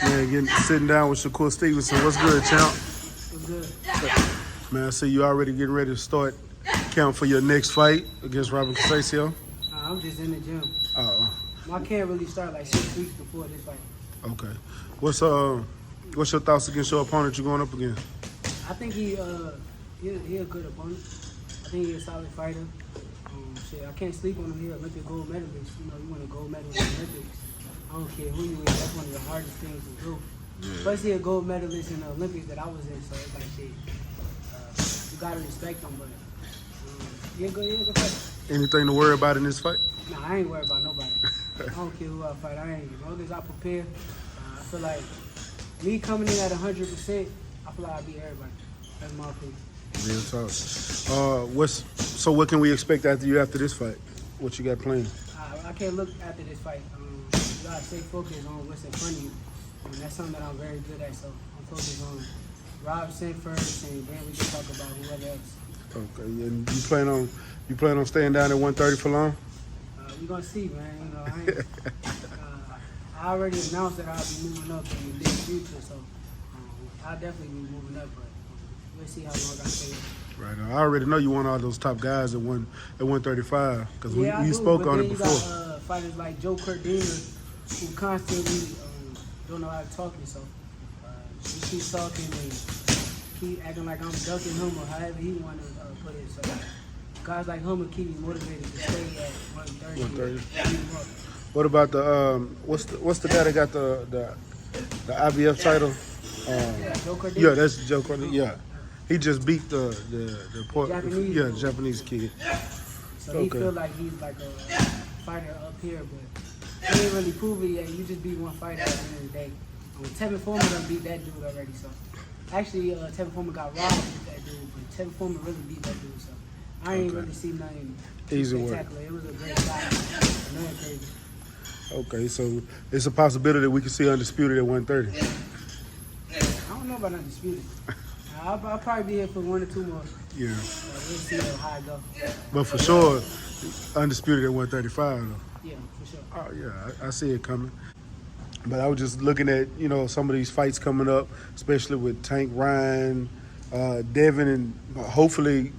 Man, sitting down with Shakur Stevenson. What's good, champ? What's good? Man, I see you already getting ready to start camp for your next fight against Robert Cashapp. I'm just in the gym. Oh, I can't really start like 6 weeks before this fight. okay. What's your thoughts against your opponent you're going up against? I think he a good opponent. I think he's a solid fighter. I can't sleep on him. He's an Olympic gold medalist. You know, you win a gold medal in the Olympics. I don't care who you is. That's one of the hardest things to do. Yeah. Especially a gold medalist in the Olympics that I was in. So it's like shit. You gotta respect him, but he's a good fighter. Anything to worry about in this fight? Nah, I ain't worried about nobody. I don't care who I fight. I ain't. As long as I prepare, I feel like me coming in at 100%, I feel like I'll beat everybody. That's my opinion. Real talk. So what can we expect after this fight? What you got planned? I can't look after this fight. You gotta stay focused on what's in front of you. And that's something that I'm very good at. So I'm focused on Robinson first, and then we can talk about whoever else. Okay. And you plan on staying down at 130 for long? We're gonna see, man. You know, I already announced that I'll be moving up in the near future, so I'll definitely be moving up, but we'll see how long I stay. Right. I already know you want all those top guys at 135 because we spoke on it before. You got fighters like Cordena who constantly don't know how to talk, so he keeps talking and keep acting like I'm ducking him or however he want to put it. So guys like him will keep me motivated to stay at 130. What about the what's the guy that got the IBF title? Joe Cordena? Yeah, that's Joe Cordena. Yeah, he just beat the Japanese kid. So he feel like he's like a fighter up here, but he ain't really prove it yet. You just beat one fighter at the end of the day. Tevin Foreman done beat that dude already. So actually, Tevin Foreman got robbed with that dude, but Tevin Foreman really beat that dude. So I ain't really see nothing spectacular. It was a great fight. Nothing crazy. Okay, so it's a possibility that we can see Undisputed at 130. I don't know about Undisputed. I'll probably be here for 1 or 2 more. Yeah. We'll see how it goes. But for sure, Undisputed at 135 though. Yeah, for sure. Oh yeah, I see it coming. But I was just looking at, some of these fights coming up, especially with Tank Ryan, Devin, and hopefully,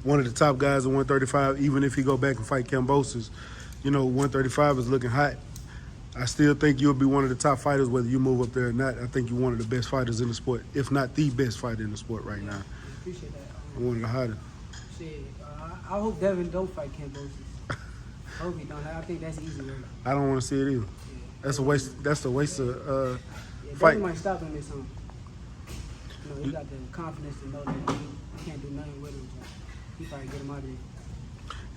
one of the top guys at 135, even if he go back and fight Kambosos. 135 is looking hot. I still think you'll be one of the top fighters whether you move up there or not. I think you're one of the best fighters in the sport, if not the best fighter in the sport right now. I appreciate that. One of the hottest. Shit, I hope Devin don't fight Kambosos. I hope he don't. I think that's easy work. I don't want to see it either. Yeah. That's a waste. That's a waste of fight. fight. Might stop him this time. He got the confidence to know that he can't do nothing with him. So he probably get him out of there.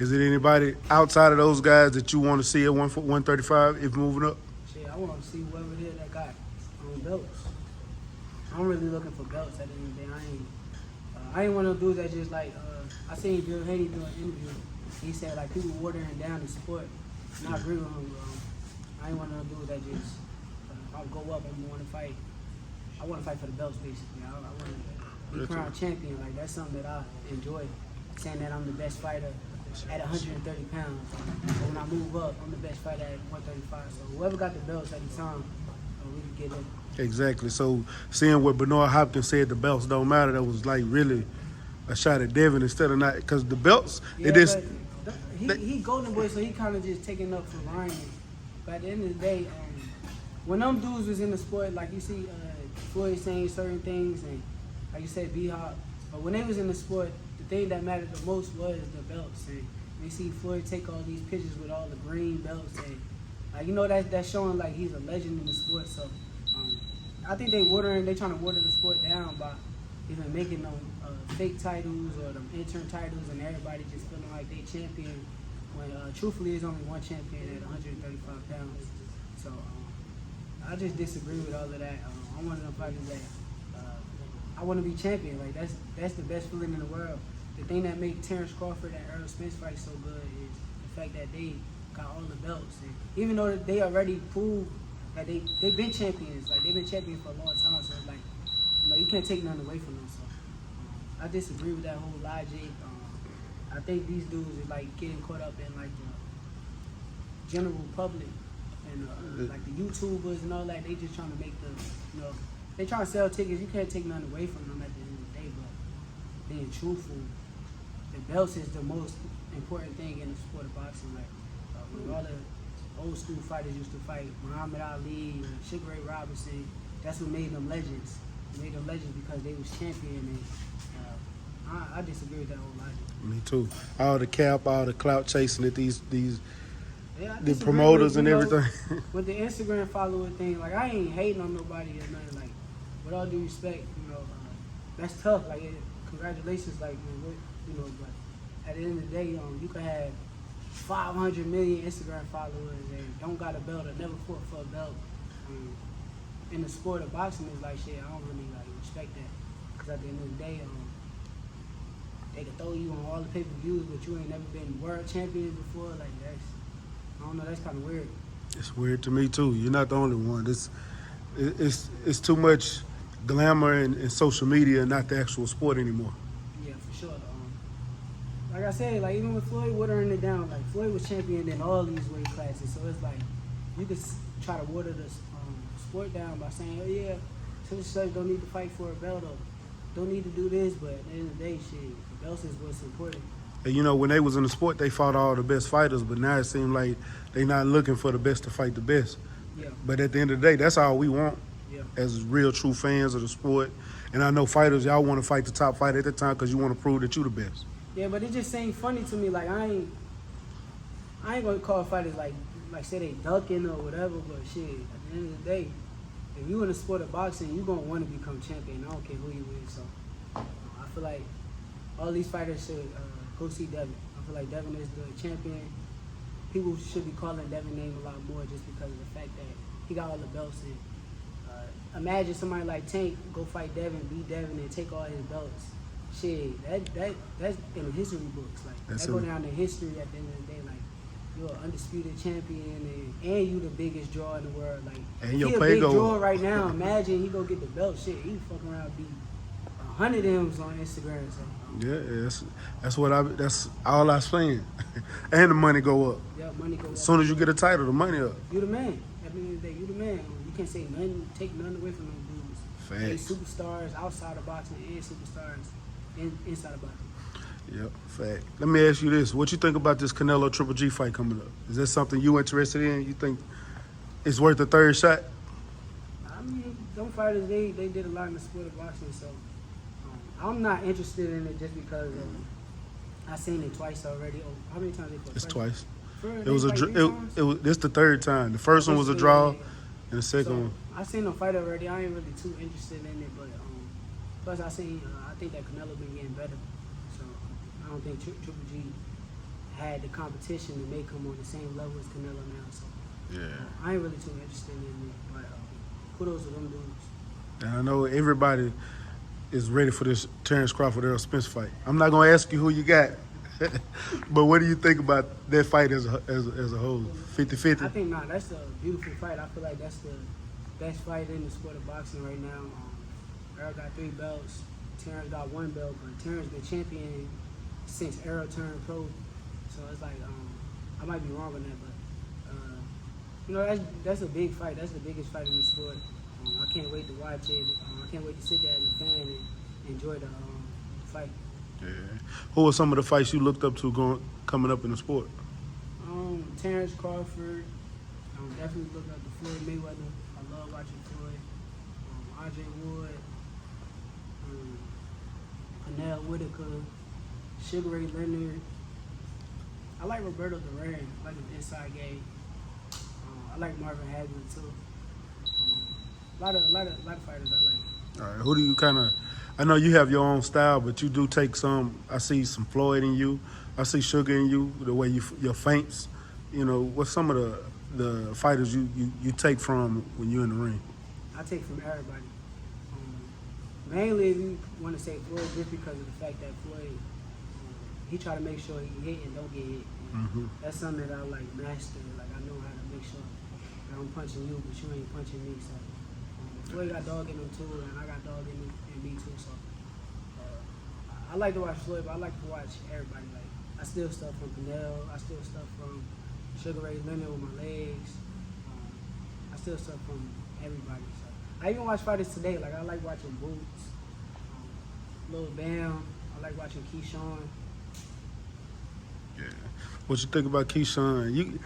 Is it anybody outside of those guys that you want to see at 135 if moving up? Shit, I want to see whoever it is that got belts. I'm really looking for belts at the end of the day. I ain't one of those dudes that just like, I seen Bill Haney do an interview. He said like people watering down the sport. And I agree with him. I ain't one of those dudes that just, I'll go up and want to fight. I want to fight for the belts basically. I want to be crowned champion. Like that's something that I enjoy. Saying that I'm the best fighter at 130 pounds. So when I move up, I'm the best fighter at 135. So whoever got the belts at the time, we can get in. Exactly. So seeing what Bernard Hopkins said, the belts don't matter, that was like really a shot at Devin instead of not, because the belts, he golden boy, so he kind of just taking up for Ryan. But at the end of the day, when them dudes was in the sport, like you see Floyd saying certain things, and like you said, B-Hop, but when they was in the sport, the thing that mattered the most was the belts. And you see Floyd take all these pictures with all the green belts, and that's showing like he's a legend in the sport. So I think they trying to water the sport down by even making them fake titles or them intern titles, and everybody just feeling like they champion when truthfully there's only one champion at 135 pounds. So I just disagree with all of that. I'm one of them fighters that I want to be champion. Like that's the best feeling in the world. The thing that makes Terrence Crawford and Errol Spence fight so good is the fact that they got all the belts. And even though they already proved that they've been champions, like they've been champions for a long time, so it's like, you can't take nothing away from them. So I disagree with that whole logic. I think these dudes is like getting caught up in like the general public and like the YouTubers and all that, they just trying to make they trying to sell tickets. You can't take nothing away from them at the end of the day, but being truthful, the belts is the most important thing in the sport of boxing. Like when all the old school fighters used to fight, Muhammad Ali, Sugar Ray Robinson, that's what made them legends. They made them legends because they was champion, and I disagree with that whole logic. Me too. All the cap, all the clout chasing that these Yeah, I the disagree promoters with, and everything. With the Instagram follower thing, like I ain't hating on nobody or nothing. Like with all due respect, that's tough. Like congratulations, like but at the end of the day, you can have 500 million Instagram followers and don't got a belt or never fought for a belt. In the sport of boxing, is like shit. I don't really like respect that, because at the end of the day, they can throw you on all the pay-per-views, but you ain't never been world champion before. Like I don't know, that's kind of weird. It's weird to me too. You're not the only one. It's too much glamour and social media, and not the actual sport anymore. Yeah, for sure. Like I said, like even with Floyd watering it down, like Floyd was champion in all these weight classes, so it's like you could try to water the sport down by saying, oh yeah, such don't need to fight for a belt or don't need to do this, but at the end of the day, shit, the belts is what's important. And when they was in the sport, they fought all the best fighters, but now it seems like they not looking for the best to fight the best. Yeah. But at the end of the day, that's all we want Yeah. as real, true fans of the sport. And I know fighters, y'all want to fight the top fighter at the time because you want to prove that you the best. Yeah, but it just ain't funny to me. Like I ain't gonna call fighters like say they ducking or whatever, but shit, at the end of the day, if you in the sport of boxing, you gonna want to become champion. I don't care who you is. So I feel like all these fighters should go see Devin. I feel like Devin is the champion. People should be calling Devin's name a lot more just because of the fact that he got all the belts. And imagine somebody like Tank go fight Devin, beat Devin, and take all his belts. Shit, that's in the history books. Like That's that go down in history at the end of the day. Like you're an undisputed champion, and you the biggest draw in the world. Like And he your a pay big go draw up. right now. Imagine he go get the belt. Shit, he fucking around beat 100 M's on Instagram. So Yeah, that's all I was saying. And the money go up. yeah, money goes up. As soon as you get a title, the money up. You the man. At the end of the day, you the man. You can't say nothing, take nothing away from them dudes. They Facts. superstars outside of boxing and superstars inside of boxing. Yep, fact. Let me ask you this. What you think about this Canelo Triple G fight coming up? Is that something you interested in? You think it's worth a third shot? I mean, them fighters, they did a lot in the sport of boxing, so I'm not interested in it just because I seen it twice already. Oh, how many times they fought? It's twice. It It was this the third time. The first one was a draw, and the second one. I seen them fight already. I ain't really too interested in it, but plus I think that Canelo been getting better, so I don't think Triple G had the competition to make him on the same level as Canelo now. So Yeah. I ain't really too interested in it, but kudos to them dudes. And I know everybody is ready for this Terrence Crawford Errol Spence fight. I'm not gonna ask you who you got, but what do you think about that fight as a whole? 50-50? I think that's a beautiful fight. I feel like that's the best fight in the sport of boxing right now. Errol got 3 belts. Terrence got 1 belt, but Terrence been champion since Errol turned pro. So it's like I might be wrong on that, but that's a big fight. That's the biggest fight in the sport. I can't wait to watch it. I can't wait to sit there as a fan and enjoy the fight. Yeah. Who are some of the fights you looked up to coming up in the sport? Terrence Crawford. Definitely look up to Floyd Mayweather. I love watching Floyd. Andre Wood. Pernell Whitaker. Sugar Ray Leonard. I like Roberto Duran. I like his inside game. I like Marvin Hagler too. A lot of fighters I like. All right. Who do you I know you have your own style, but you do take some. I see some Floyd in you. I see Sugar in you. The way your feints. What's some of the fighters you take from when you're in the ring? I take from everybody. Mainly, if you want to say Floyd, just because of the fact that Floyd, he try to make sure he hit and don't get hit. Mm-hmm. That's something that I like master. Like I know how to make sure that I'm punching you, but you ain't punching me. So Floyd got dog in him too, and I got dog in me too. So I like to watch Floyd, but I like to watch everybody. Like I steal stuff from Pernell. I steal stuff from Sugar Ray Leonard with my legs. still suck from everybody. So I even watch fighters today. Like I like watching Boots, Lil Bam. I like watching Keyshawn. Yeah. What you think about Keyshawn?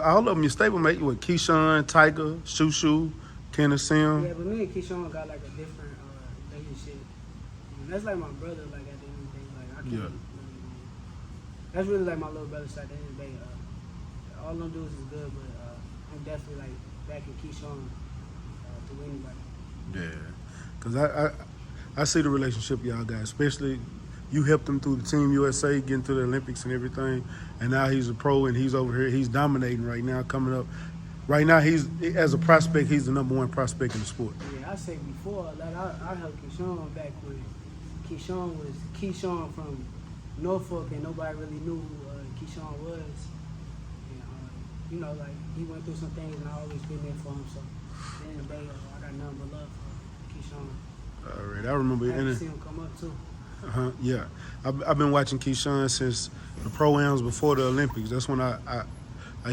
All of them your stablemate with Keyshawn, Tiger, Shushu, Kenneth Sim. Yeah, but me and Keyshawn got like a different relationship. That's like my brother. Like at the end of the day, like I can't. Yeah. That's really like my little brother. So at the end of the day, all them dudes is good, but I'm definitely like backing Keyshawn to anybody. Yeah, because I see the relationship y'all got, especially you helped him through the Team USA, getting to the Olympics and everything, and now he's a pro and he's over here. He's dominating right now, coming up. Right now, he's as a prospect, he's the #1 prospect in the sport. Yeah, I said before, like I helped Keyshawn back when Keyshawn was Keyshawn from Norfolk and nobody really knew who Keyshawn was. And, you know, like he went through some things and I always been there for him. So at the end of the day, I got nothing but love for Keyshawn. All right, I remember. I haven't seen him come up too. Yeah, I've been watching Keyshawn since the pro-ams before the Olympics. That's when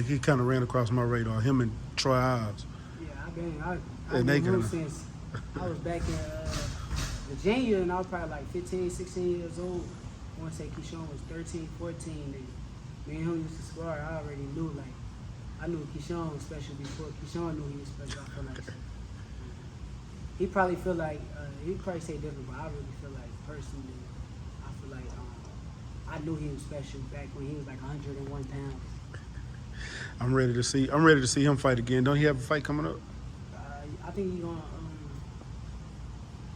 he kind of ran across my radar. Him and Troy Ives. Yeah, I've been him since I was back in Virginia, and I was probably like 15, 16 years old. I want to say Keyshawn was 13, 14, and me and him used to spar. I already knew, like, I knew Keyshawn was special before Keyshawn knew he was special. I feel like he probably feel like he probably say different, but I really feel like personally, I feel like I knew he was special back when he was like 101 pounds. I'm ready to see him fight again. Don't he have a fight coming up? I think he's gonna.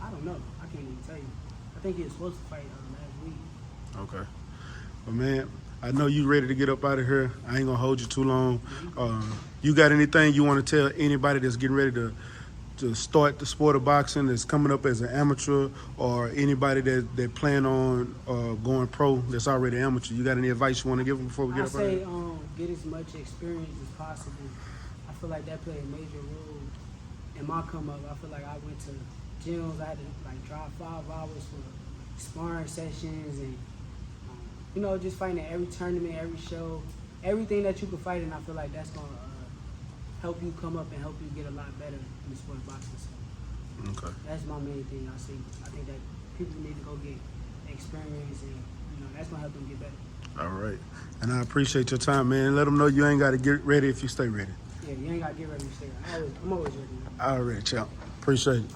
I don't know. I can't even tell you. I think he was supposed to fight last week. Okay. Well, man, I know you ready to get up out of here. I ain't gonna hold you too long. You got anything you want to tell anybody that's getting ready to start the sport of boxing, that's coming up as an amateur, or anybody that plan on going pro that's already amateur? You got any advice you want to give them before we get up out of here? I say get as much experience as possible. I feel like that played a major role in my come up. I feel like I went to gyms. I had to like drive 5 hours for sparring sessions and you know, just fighting at every tournament, every show, everything that you can fight in. I feel like that's gonna help you come up and help you get a lot better in the sport of boxing. So Okay. that's my main thing. I think that people need to go get experience, and you know that's gonna help them get better. All right. And I appreciate your time, man. Let them know you ain't got to get ready if you stay ready. Yeah, you ain't gotta get ready to stay. I'm always ready. All right, champ. Appreciate it.